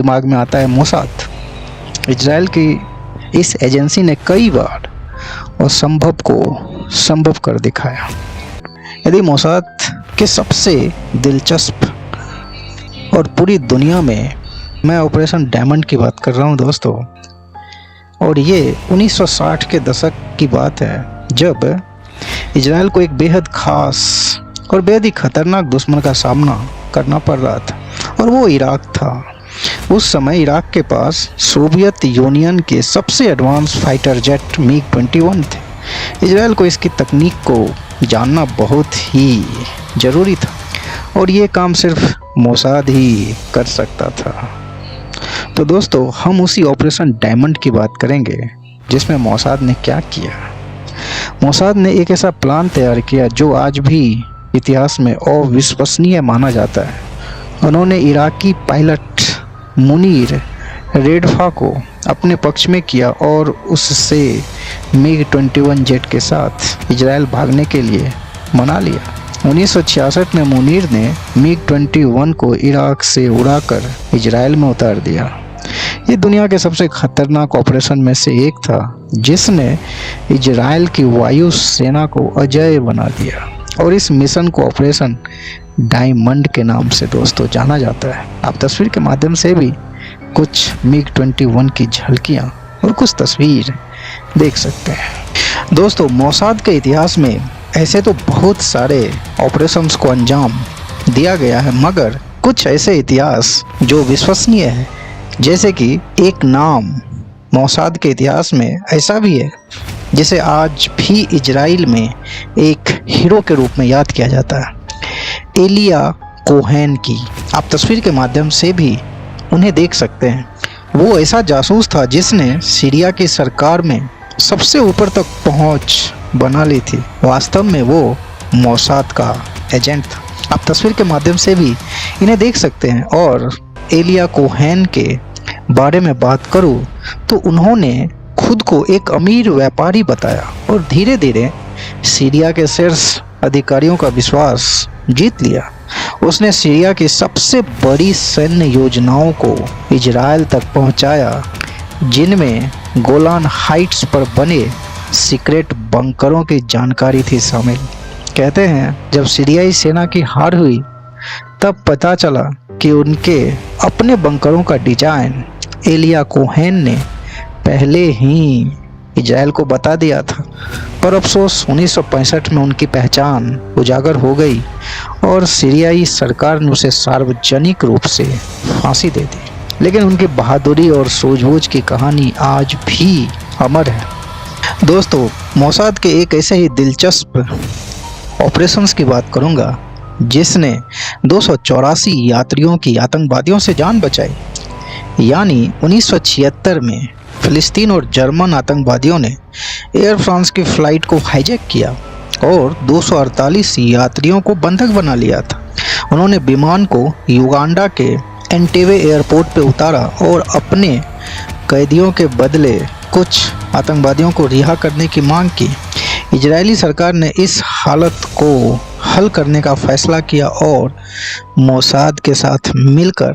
दिमाग में आता है मोसाद। इजराइल की इस एजेंसी ने कई बार असंभव को संभव कर दिखाया। यदि मोसाद के सबसे दिलचस्प और पूरी दुनिया में, मैं ऑपरेशन डायमंड की बात कर रहा हूँ दोस्तों, और ये 1960 के दशक की बात है जब इजराइल को एक बेहद खास और बेहद ही खतरनाक दुश्मन का सामना करना पड़ रहा था, और वो इराक था। उस समय इराक के पास सोवियत यूनियन के सबसे एडवांस फाइटर जेट MiG-21 थे। इजराइल को इसकी तकनीक को जानना बहुत ही ज़रूरी था, और ये काम सिर्फ मोसाद ही कर सकता था। तो दोस्तों, हम उसी ऑपरेशन डायमंड की बात करेंगे जिसमें मोसाद ने क्या किया। मोसाद ने एक ऐसा प्लान तैयार किया जो आज भी इतिहास में अविश्वसनीय माना जाता है। उन्होंने इराकी पायलट मुनीर रेडफा को अपने पक्ष में किया और उससे MiG-21 जेट के साथ इजराइल भागने के लिए मना लिया। 1966 में मुनीर ने MiG-21 को इराक से उड़ाकर इजराइल में उतार दिया। ये दुनिया के सबसे खतरनाक ऑपरेशन में से एक था जिसने इजराइल की वायु सेना को अजेय बना दिया, और इस मिशन को ऑपरेशन डायमंड के नाम से दोस्तों जाना जाता है। आप तस्वीर के माध्यम से भी कुछ MiG-21 की झलकियां और कुछ तस्वीर देख सकते हैं। दोस्तों, मोसाद के इतिहास में ऐसे तो बहुत सारे ऑपरेशंस को अंजाम दिया गया है, मगर कुछ ऐसे इतिहास जो विश्वसनीय है, जैसे कि एक नाम मोसाद के इतिहास में ऐसा भी है जिसे आज भी इजराइल में एक हीरो के रूप में याद किया जाता है, एलिया कोहेन की। आप तस्वीर के माध्यम से भी उन्हें देख सकते हैं। वो ऐसा जासूस था जिसने सीरिया की सरकार में सबसे ऊपर तक पहुंच बना ली थी। वास्तव में वो मोसाद का एजेंट था। आप तस्वीर के माध्यम से भी इन्हें देख सकते हैं। और एलिया कोहेन के बारे में बात करूं तो उन्होंने खुद को एक अमीर व्यापारी बताया और धीरे धीरे सीरिया के शीर्ष अधिकारियों का विश्वास जीत लिया। उसने सीरिया की सबसे बड़ी सैन्य योजनाओं को इजराइल तक पहुंचाया, जिनमें गोलान हाइट्स पर बने सीक्रेट बंकरों की जानकारी थी शामिल। कहते हैं जब सीरियाई सेना की हार हुई तब पता चला कि उनके अपने बंकरों का डिजाइन एलिया कोहेन ने पहले ही इजराइल को बता दिया था, पर अफसोस 1965 में उनकी पहचान उजागर हो गई और सीरियाई सरकार ने उसे सार्वजनिक रूप से फांसी दे दी। लेकिन उनकी बहादुरी और सूझबूझ की कहानी आज भी अमर है। दोस्तों, मोसाद के एक ऐसे ही दिलचस्प ऑपरेशंस की बात करूंगा जिसने 284 यात्रियों की आतंकवादियों से जान बचाई। यानी 1976 में फिलिस्तीन और जर्मन आतंकवादियों ने एयर फ्रांस की फ़्लाइट को हाईजैक किया और 248 यात्रियों को बंधक बना लिया था। उन्होंने विमान को युगांडा के एंटेवे एयरपोर्ट पर उतारा और अपने कैदियों के बदले कुछ आतंकवादियों को रिहा करने की मांग की। इजरायली सरकार ने इस हालत को हल करने का फैसला किया और मोसाद के साथ मिलकर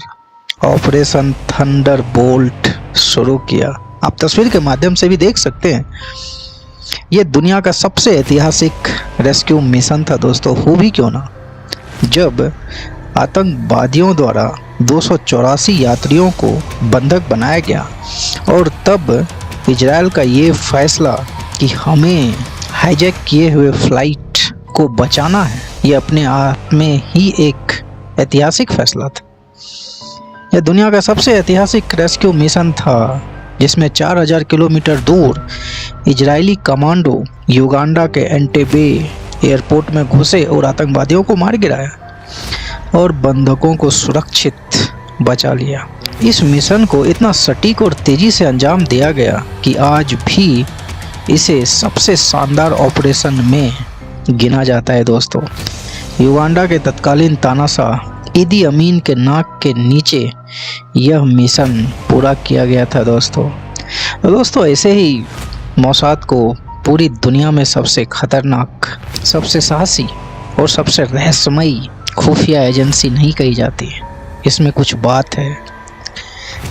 ऑपरेशन थंडरबोल्ट शुरू किया। आप तस्वीर के माध्यम से भी देख सकते हैं। यह दुनिया का सबसे ऐतिहासिक रेस्क्यू मिशन था दोस्तों, हो भी क्यों ना, जब आतंकवादियों द्वारा 284 यात्रियों को बंधक बनाया गया। और तब इजराइल का ये फैसला कि हमें हाईजैक किए हुए फ्लाइट को बचाना है, ये अपने आप में ही एक ऐतिहासिक फैसला था। यह दुनिया का सबसे ऐतिहासिक रेस्क्यू मिशन था जिसमें 4000 किलोमीटर दूर इजरायली कमांडो युगांडा के एंटेबे एयरपोर्ट में घुसे और आतंकवादियों को मार गिराया और बंधकों को सुरक्षित बचा लिया। इस मिशन को इतना सटीक और तेजी से अंजाम दिया गया कि आज भी इसे सबसे शानदार ऑपरेशन में गिना जाता है दोस्तों। युगांडा के तत्कालीन तानाशाह ईदी अमीन के नाक के नीचे यह मिशन पूरा किया गया था दोस्तों। ऐसे ही मोसाद को पूरी दुनिया में सबसे खतरनाक, सबसे साहसी और सबसे रहस्यमयी खुफिया एजेंसी नहीं कही जाती। इसमें कुछ बात है।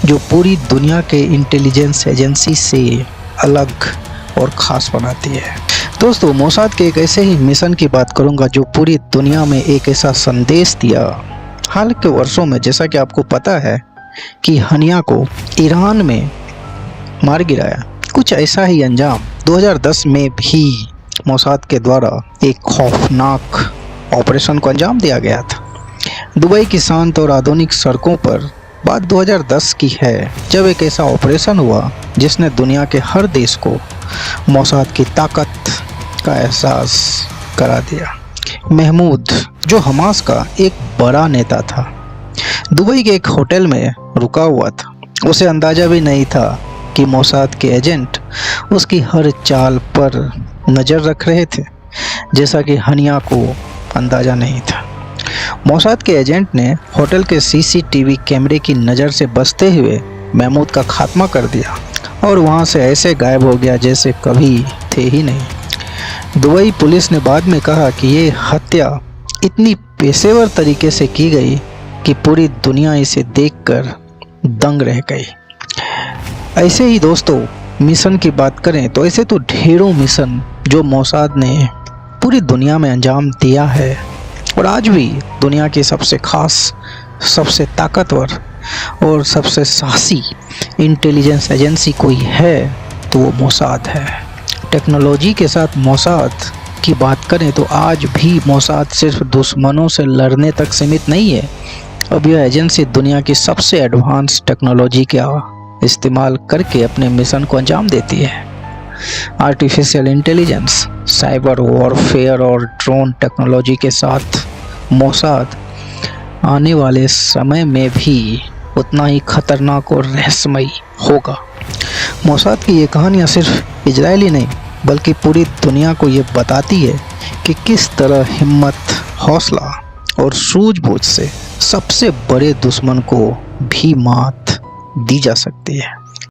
जो पूरी दुनिया के इंटेलिजेंस एजेंसी से अलग और ख़ास बनाती है। दोस्तों, मोसाद के एक ऐसे ही मिशन की बात करूंगा जो पूरी दुनिया में एक ऐसा संदेश दिया। हाल के वर्षों में जैसा कि आपको पता है कि हनिया को ईरान में मार गिराया, कुछ ऐसा ही अंजाम 2010 में भी मोसाद के द्वारा एक खौफनाक ऑपरेशन को अंजाम दिया गया था। दुबई की शांत और आधुनिक सड़कों पर बात 2010 की है, जब एक ऐसा ऑपरेशन हुआ जिसने दुनिया के हर देश को मोसाद की ताकत का एहसास करा दिया। महमूद, जो हमास का एक बड़ा नेता था, दुबई के एक होटल में रुका हुआ था। उसे अंदाज़ा भी नहीं था कि मोसाद के एजेंट उसकी हर चाल पर नज़र रख रहे थे, जैसा कि हनिया को अंदाज़ा नहीं था। मोसाद के एजेंट ने होटल के सीसीटीवी कैमरे की नज़र से बचते हुए महमूद का खात्मा कर दिया और वहां से ऐसे गायब हो गया जैसे कभी थे ही नहीं। दुबई पुलिस ने बाद में कहा कि ये हत्या इतनी पेशेवर तरीके से की गई कि पूरी दुनिया इसे देखकर दंग रह गई। ऐसे ही दोस्तों, मिशन की बात करें तो ऐसे तो ढेरों मिशन जो मोसाद ने पूरी दुनिया में अंजाम दिया है, और आज भी दुनिया की सबसे खास, सबसे ताकतवर और सबसे साहसी इंटेलिजेंस एजेंसी कोई है तो वो मोसाद है। टेक्नोलॉजी के साथ मोसाद की बात करें तो आज भी मोसाद सिर्फ दुश्मनों से लड़ने तक सीमित नहीं है। अब यह एजेंसी दुनिया की सबसे एडवांस टेक्नोलॉजी का इस्तेमाल करके अपने मिशन को अंजाम देती है। आर्टिफिशियल इंटेलिजेंस, साइबर वॉरफेयर और ड्रोन टेक्नोलॉजी के साथ मोसाद आने वाले समय में भी उतना ही खतरनाक और रहस्यमयी होगा। मोसाद की ये कहानियाँ सिर्फ इजरायली नहीं बल्कि पूरी दुनिया को ये बताती है कि किस तरह हिम्मत, हौसला और सूझबूझ से सबसे बड़े दुश्मन को भी मात दी जा सकती है।